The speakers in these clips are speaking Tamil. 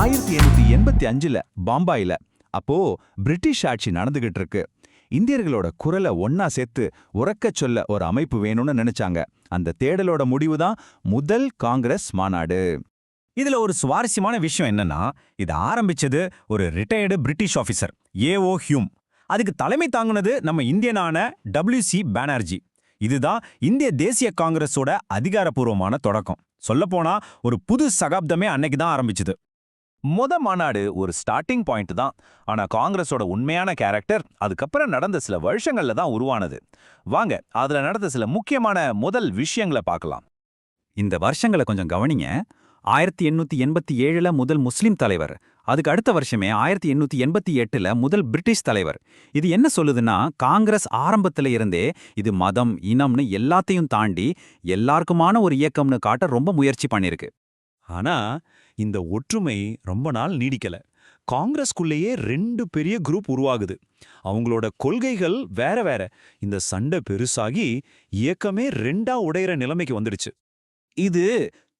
1885ல பாம்பாயில அப்போ பிரிட்டிஷ் ஆட்சி நடந்துகிட்டு இருக்கு. இந்தியர்களோட குரலை ஒன்னா சேர்த்து உறக்கச் சொல்ல ஒரு அமைப்பு வேணும்னு நினைச்சாங்க. அந்த தேடலோட முடிவுதான் முதல் காங்கிரஸ் மாநாடு. இதுல ஒரு சுவாரஸ்யமான விஷயம் என்னன்னா, இது ஆரம்பிச்சது ஒரு retired British officer AO Hume. அதுக்கு தலைமை தாங்குனது நம்ம இந்தியனான WC பானர்ஜி. இதுதான் இந்திய தேசிய காங்கிரஸோட அதிகாரப்பூர்வமான தொடக்கம். சொல்லப்போனா ஒரு புது சகாப்தமே அன்னைக்கு தான் ஆரம்பிச்சது. மாநாடு ஒரு ஸ்டார்டிங் பாயிண்ட் தான். ஆனா காங்கிரஸோட உண்மையான கேரக்டர் அதுக்கப்புறம் நடந்த சில வருஷங்கள்ல தான் உருவானது. வாங்க அதுல நடந்த சில முக்கியமான முதல் விஷயங்களை பார்க்கலாம். இந்த வருஷங்களை கொஞ்சம் கவனிங்க. 1887ல முதல் முஸ்லிம் தலைவர், அதுக்கு அடுத்த வருஷமே 1888ல முதல் பிரிட்டிஷ் தலைவர். இது என்ன சொல்லுதுன்னா, காங்கிரஸ் ஆரம்பத்துல இருந்தே இது மதம், இனம்னு எல்லாத்தையும் தாண்டி எல்லாருக்குமான ஒரு இயக்கம்னு காட்ட ரொம்ப முயற்சி பண்ணிருக்கு. ஆனா இந்த ஒற்றுமை ரொம்ப நாள் நீடிக்கல. காங்கிரஸ்குள்ளேயே 2 பெரிய குரூப் உருவாகுது. அவங்களோட கொள்கைகள் வேற வேற. இந்த சண்டை பெருசாகி இயக்கமே 2ஆ உடையிற நிலைமைக்கு வந்துடுச்சு. இது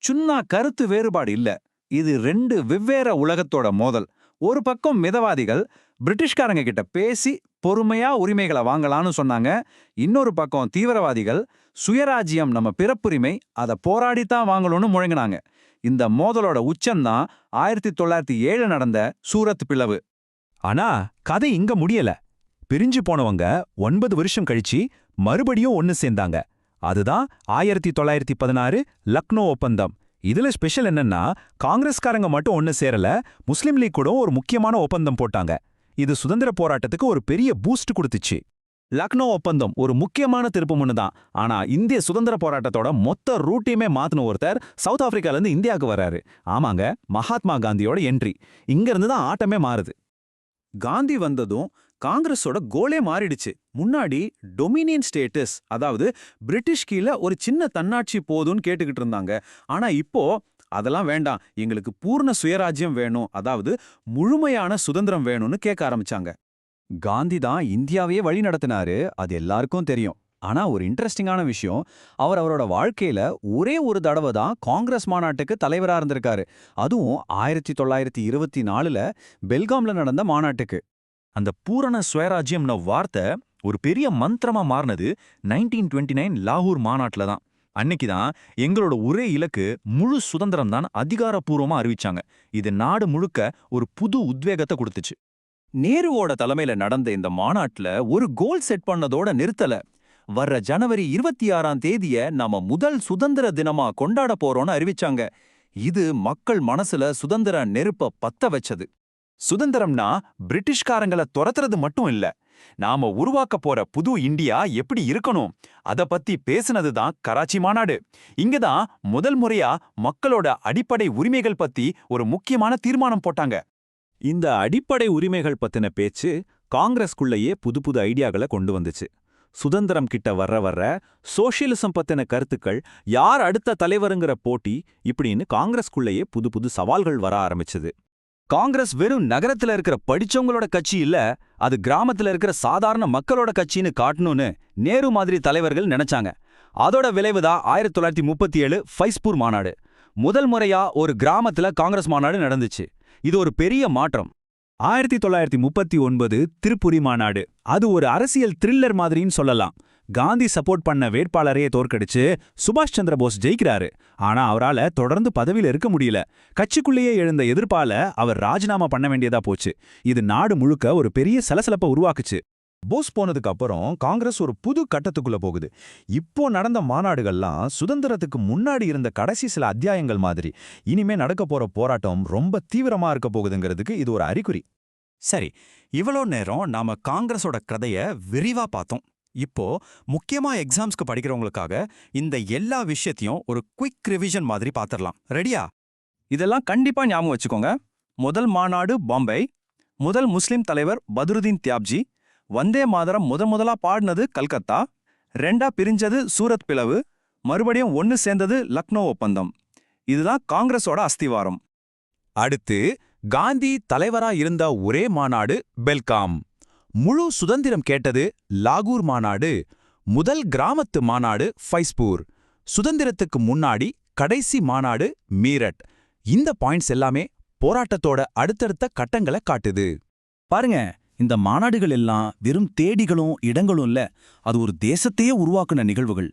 சுன்னா கருத்து வேறுபாடு இல்ல, இது 2 வெவ்வேறு உலகத்தோட மோதல். ஒரு பக்கம் மிதவாதிகள் பிரிட்டிஷ்காரங்க கிட்ட பேசி பொறுமையா உரிமைகளை வாங்கலாம்னு சொன்னாங்க. இன்னொரு பக்கம் தீவிரவாதிகள் சுயராஜ்யம் நம்ம பிறப்புரிமை, அதை போராடித்தான் வாங்கணும்னு முழங்கினாங்க. இந்த மோதலோட உச்சம்தான் 1907 நடந்த சூரத் பிளவு. ஆனா கதை இங்க முடியல. பிரிஞ்சு போனவங்க 9 வருஷம் கழிச்சு மறுபடியும் ஒன்னு சேர்ந்தாங்க. அதுதான் 1916 லக்னோ ஒப்பந்தம். இதுல ஸ்பெஷல் என்னன்னா, காங்கிரஸ்காரங்க மட்டும் ஒன்னு சேரல, முஸ்லிம் லீக் கூட ஒரு முக்கியமான ஒப்பந்தம் போட்டாங்க. இது சுதந்திர போராட்டத்துக்கு ஒரு பெரிய பூஸ்ட் கொடுத்துச்சு. லக்னோ ஒப்பந்தம் ஒரு முக்கியமான திருப்புமுன்னு தான். ஆனா இந்திய சுதந்திர போராட்டத்தோட மொத்த ரூட்டையுமே மாத்தின ஒருத்தர் சவுத் ஆப்பிரிக்கால இருந்து இந்தியாவுக்கு வராரு. ஆமாங்க, மகாத்மா காந்தியோட என்ட்ரி. இங்க இருந்து தான் ஆட்டமே மாறுது. காந்தி வந்ததும் காங்கிரஸோட கோலே மாறிடுச்சு. முன்னாடி டொமினியன் ஸ்டேட்டஸ், அதாவது பிரிட்டிஷ் கீழ ஒரு சின்ன தன்னாட்சி போதும்னு கேட்டுக்கிட்டு இருந்தாங்க. ஆனா இப்போ அதெல்லாம் வேண்டாம், எங்களுக்கு பூர்ண சுயராஜ்யம் வேணும், அதாவது முழுமையான சுதந்திரம் வேணும்னு கேட்க ஆரம்பிச்சாங்க. காந்தி தான் இந்தியாவையே வழி நடத்தினாரு, அது எல்லாருக்கும் தெரியும். ஆனா ஒரு இன்ட்ரெஸ்டிங்கான விஷயம், அவரோட வாழ்க்கையில ஒரே ஒரு தடவை தான் காங்கிரஸ் மாநாட்டுக்கு தலைவரா இருந்திருக்காரு. அதுவும் 1924ல பெல்காம்ல நடந்த மாநாட்டுக்கு. அந்த பூரண சுயராஜ்யம்ன வார்த்தை ஒரு பெரிய மந்திரமா மாறினது 1929 லாகூர் மாநாட்டில தான். அன்னைக்கு தான் எங்களோட ஒரே இலக்கு முழு சுதந்திரம் தான் அதிகாரப்பூர்வமா அறிவிச்சாங்க. இது நாடு முழுக்க ஒரு புது உத்வேகத்தை கொடுத்துச்சு. நேருவோட தலைமையில நடந்த இந்த மாநாட்டுல ஒரு கோல் செட் பண்ணதோட நிறுத்தல. வர்ற ஜனவரி 26ஆம் தேதிய நாம முதல் சுதந்திர தினமா கொண்டாட போறோம்னு அறிவிச்சாங்க. இது மக்கள் மனசுல சுதந்திர நெருப்ப பத்த வச்சது. சுதந்திரம்னா பிரிட்டிஷ்காரங்களை துரத்துறது மட்டும் இல்ல, நாம உருவாக்க போற புது இந்தியா எப்படி இருக்கணும் அத பத்தி பேசுனதுதான் கராச்சி மாநாடு. இங்கதான் முதல் முறையா மக்களோட அடிப்படை உரிமைகள் பத்தி ஒரு முக்கியமான தீர்மானம் போட்டாங்க. இந்த அடிப்படை உரிமைகள் பத்தின பேச்சு காங்கிரஸ்குள்ளேயே புது புது ஐடியாக்களை கொண்டு வந்துச்சு. சுதந்திரம் கிட்ட வர்ற சோஷியலிசம் பத்தின கருத்துக்கள், யார் அடுத்த தலைவருங்கிற போட்டி, இப்படின்னு காங்கிரஸ்குள்ளேயே புது புது சவால்கள் வர ஆரம்பிச்சது. காங்கிரஸ் வெறும் நகரத்துல இருக்கிற படிச்சவங்களோட கட்சி இல்ல, அது கிராமத்துல இருக்கிற சாதாரண மக்களோட கட்சின்னு காட்டணும்னு நேரு மாதிரி தலைவர்கள் நினைச்சாங்க. அதோட விளைவுதான் 1937 ஃபைஸ்பூர் மாநாடு. முதல் முறையா ஒரு கிராமத்துல காங்கிரஸ் மாநாடு நடந்துச்சு. இது ஒரு பெரிய மாற்றம். 1939 திருப்புரி மாநாடு. அது ஒரு அரசியல் த்ரில்லர் மாதிரின்னு சொல்லலாம். காந்தி சப்போர்ட் பண்ண வேட்பாளரையே தோற்கடிச்சு சுபாஷ் சந்திர போஸ் ஜெயிக்கிறாரு. ஆனா அவரால தொடர்ந்து பதவியில இருக்க முடியல. கட்சிக்குள்ளேயே எழுந்த எதிர்ப்பால அவர் ராஜினாமா பண்ண வேண்டியதா போச்சு. இது நாடு முழுக்க ஒரு பெரிய சலசலப்பை உருவாக்குச்சு. போஸ் போனதுக்கு அப்புறம் காங்கிரஸ் ஒரு புது கட்டத்துக்குள்ள போகுது. இப்போ நடந்த மாநாடுகள்லாம் சுதந்திரத்துக்கு முன்னாடி இருந்த கடைசி சில அத்தியாயங்கள் மாதிரி. இனிமே நடக்க போற போராட்டம் ரொம்ப தீவிரமா இருக்க போகுதுங்கிறதுக்கு இது ஒரு அறிகுறி. சரி, இவ்வளோ நேரம் நாம காங்கிரஸோட கதைய விரிவா பார்த்தோம். இப்போ முக்கியமா எக்ஸாம்ஸ்க்கு படிக்கிறவங்களுக்காக இந்த எல்லா விஷயத்தையும் ஒரு குயிக் ரிவிஷன் மாதிரி பார்த்துடலாம். ரெடியா? இதெல்லாம் கண்டிப்பா ஞாபகம் வச்சுக்கோங்க. முதல் மாநாடு பாம்பே, முதல் முஸ்லிம் தலைவர் பத்ருதீன் தியாப்ஜி, வந்தே மாதரம் முதலா பாடினது கல்கத்தா, 2ஆ பிரிஞ்சது சூரத் பிளவு, மறுபடியும் ஒன்னு சேர்ந்தது லக்னோ ஒப்பந்தம். இதுதான் காங்கிரஸோட அஸ்திவாரம். அடுத்து காந்தி தலைவரா இருந்த ஒரே மாநாடு பெல்காம். முழு சுதந்திரம் கேட்டது லாகூர் மாநாடு. முதல் கிராமத்து மாநாடு ஃபைஸ்பூர். சுதந்திரத்துக்கு முன்னாடி கடைசி மாநாடு மீரட். இந்த பாயிண்ட்ஸ் எல்லாமே போராட்டத்தோட அடுத்தடுத்த கட்டங்களை காட்டுது. பாருங்க, இந்த மாநாடுகள் எல்லாம் வெறும் தேடிகளும் இடங்களும் இல்ல, அது ஒரு தேசத்தையே உருவாக்குன நிகழ்வுகள்.